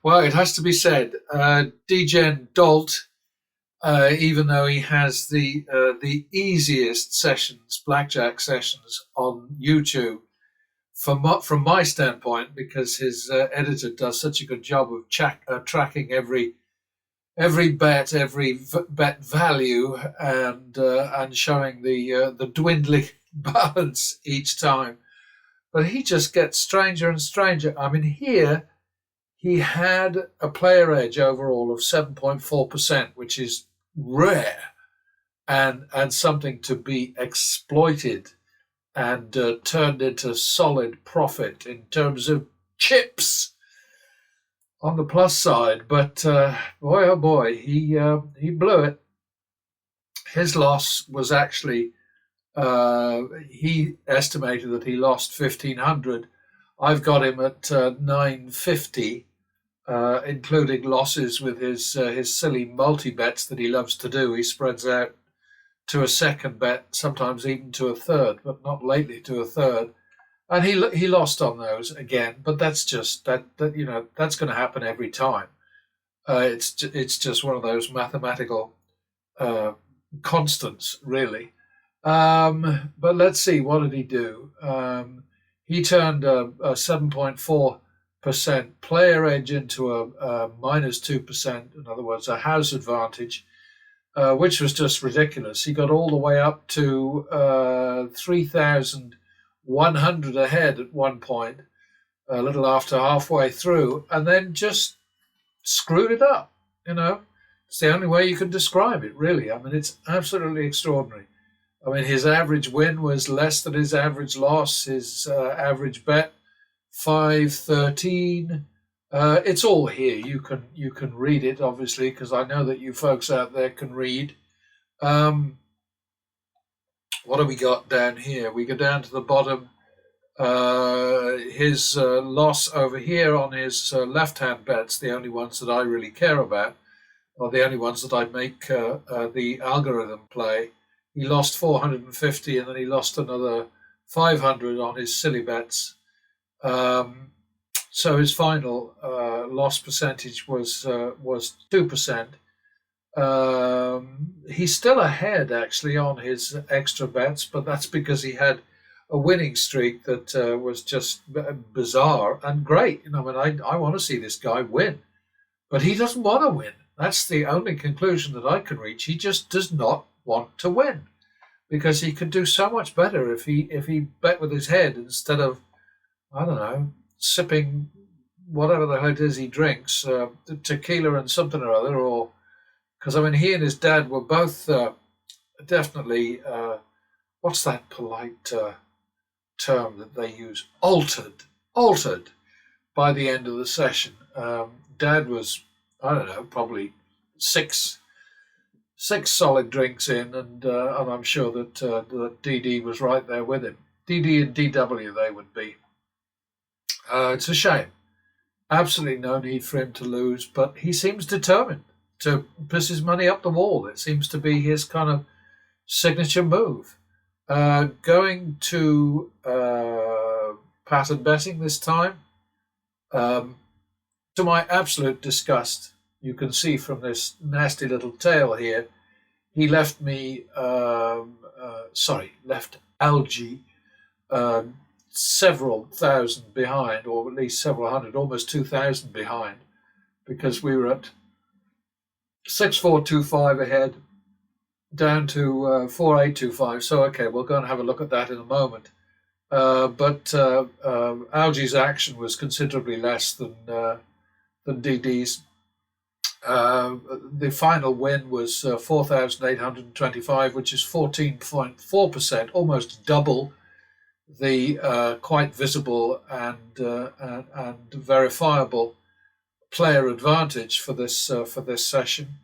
Well, it has to be said, Degen Dolt, even though he has the easiest sessions, blackjack sessions on YouTube, from my standpoint, because his editor does such a good job of tracking every bet, bet value, and showing the dwindling balance each time. But he just gets stranger and stranger. I mean, here he had a player edge overall of 7.4%, which is rare and something to be exploited and turned into solid profit in terms of chips on the plus side. But boy, oh boy, he blew it. His loss was actually he estimated that he lost 1,500. I've got him at 950. Including losses with his silly multi bets that he loves to do. He spreads out to a second bet, sometimes even to a third, but not lately to a third. And he lost on those again. But that's just that that's going to happen every time. It's just one of those mathematical constants, really. But let's see, what did he do? He turned a 7.4% player edge into a minus 2%, in other words, a house advantage, which was just ridiculous. He got all the way up to 3,100 ahead at one point, a little after halfway through, and then just screwed it up. It's the only way you can describe it, really. I mean, it's absolutely extraordinary. I mean, his average win was less than his average loss. His average bet 513. It's all here. You can read it, obviously, because I know that you folks out there can read. What do we got down here? We go down to the bottom. His loss over here on his left-hand bets, the only ones that I really care about, or the only ones that I make the algorithm play. He lost 450, and then he lost another 500 on his silly bets. So his final loss percentage was 2%. He's still ahead, actually, on his extra bets, but that's because he had a winning streak that was just bizarre and great. I mean, I want to see this guy win, but he doesn't want to win. That's the only conclusion that I can reach. He just does not want to win, because he could do so much better if he bet with his head instead of, I don't know, sipping whatever the hell it is he drinks, tequila and something or other, or because I mean he and his dad were both definitely what's that polite term that they use, altered by the end of the session. Dad was, I don't know, probably six solid drinks in, and I'm sure that DD was right there with him. DD and DW they would be. It's a shame. Absolutely no need for him to lose, but he seems determined to piss his money up the wall. It seems to be his kind of signature move. Going to pattern betting this time. To my absolute disgust, you can see from this nasty little tail here, he left me, left Algie several thousand behind, or at least several hundred, almost 2,000 behind, because we were at 6,425 ahead, down to 4,825. So, okay, we'll go and have a look at that in a moment. But Algie's action was considerably less than DD's. The final win was 4,825, which is 14.4%, almost double the quite visible and verifiable player advantage for this session.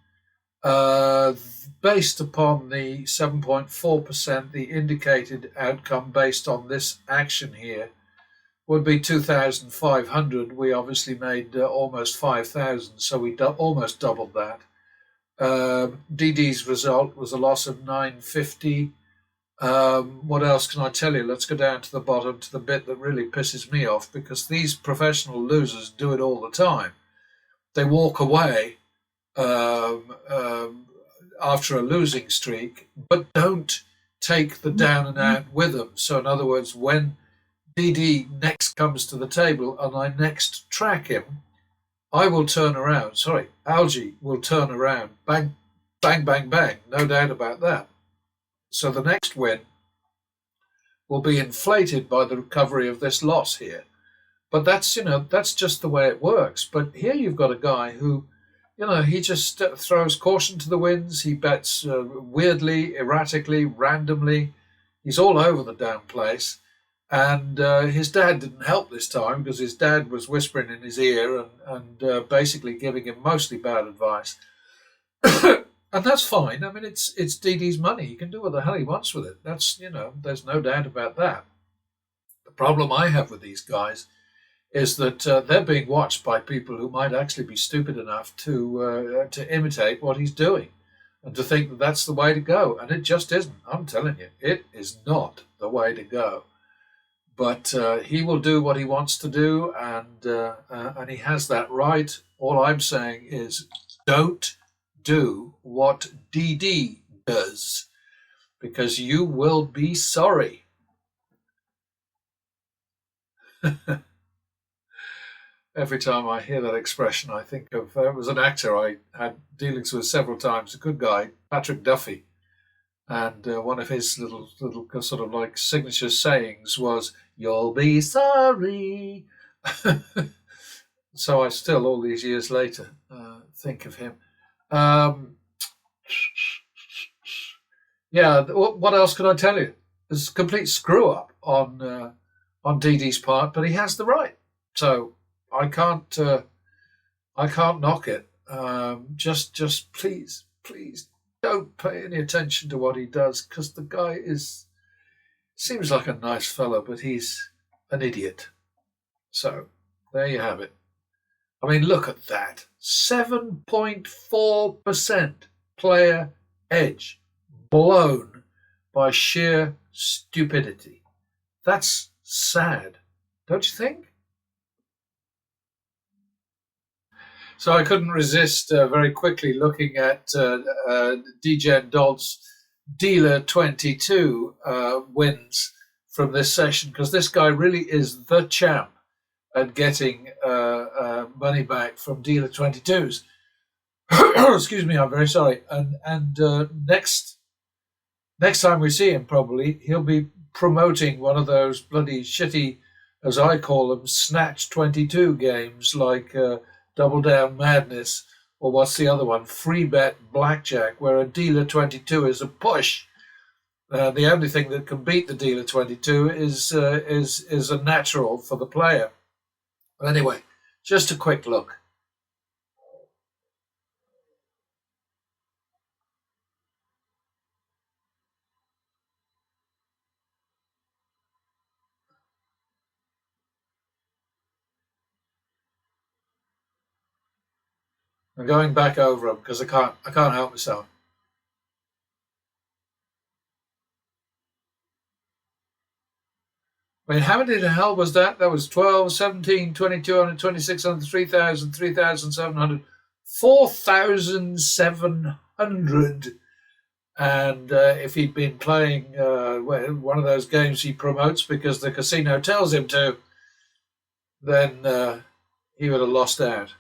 Based upon the 7.4%, the indicated outcome based on this action here would be 2,500. We obviously made almost 5,000, so we almost doubled that. DD's result was a loss of 950. What else can I tell you? Let's go down to the bottom, to the bit that really pisses me off, because these professional losers do it all the time. they walk away um, um, after a losing streak, but don't take the down and out with them. So, in other words, when DD next comes to the table and I next track him, I will turn around. Sorry, Algie will turn around. Bang, bang, bang, bang. No doubt about that. So the next win will be inflated by the recovery of this loss here. But that's just the way it works. But here you've got a guy who, he just throws caution to the winds. He bets weirdly, erratically, randomly. He's all over the damn place. And his dad didn't help this time because his dad was whispering in his ear and basically giving him mostly bad advice. And that's fine. I mean, it's DD's money. He can do what the hell he wants with it. There's no doubt about that. The problem I have with these guys is that they're being watched by people who might actually be stupid enough to imitate what he's doing and to think that that's the way to go. And it just isn't. I'm telling you, it is not the way to go. But he will do what he wants to do, and he has that right. All I'm saying is don't do what DD does, because you will be sorry. Every time I hear that expression, I think of it was an actor I had dealings with several times, a good guy, Patrick Duffy. And one of his little sort of like signature sayings was, "You'll be sorry." So I still, all these years later, think of him. Yeah, what else can I tell you? It's a complete screw up on DD's part, but he has the right. So I can't knock it. Just please don't pay any attention to what he does, because the guy seems like a nice fellow, but he's an idiot. So there you have it. I mean, look at that. 7.4% player edge blown by sheer stupidity. That's sad, don't you think? So I couldn't resist very quickly looking at DJ Dodd's Dealer 22 wins from this session, because this guy really is the champ at getting money back from Dealer 22s. Excuse me, I'm very sorry. And next time we see him, probably he'll be promoting one of those bloody shitty, as I call them, Snatch 22 games like Double Down Madness, or what's the other one, Free Bet Blackjack, where a Dealer 22 is a push. The only thing that can beat the Dealer 22 is a natural for the player. But anyway, just a quick look. I'm going back over them because I can't help myself. I mean, how many the hell was that? That was 12, 17, 2200, 2600, 3000, 3700, 4700. And if he'd been playing one of those games he promotes because the casino tells him to, then he would have lost out.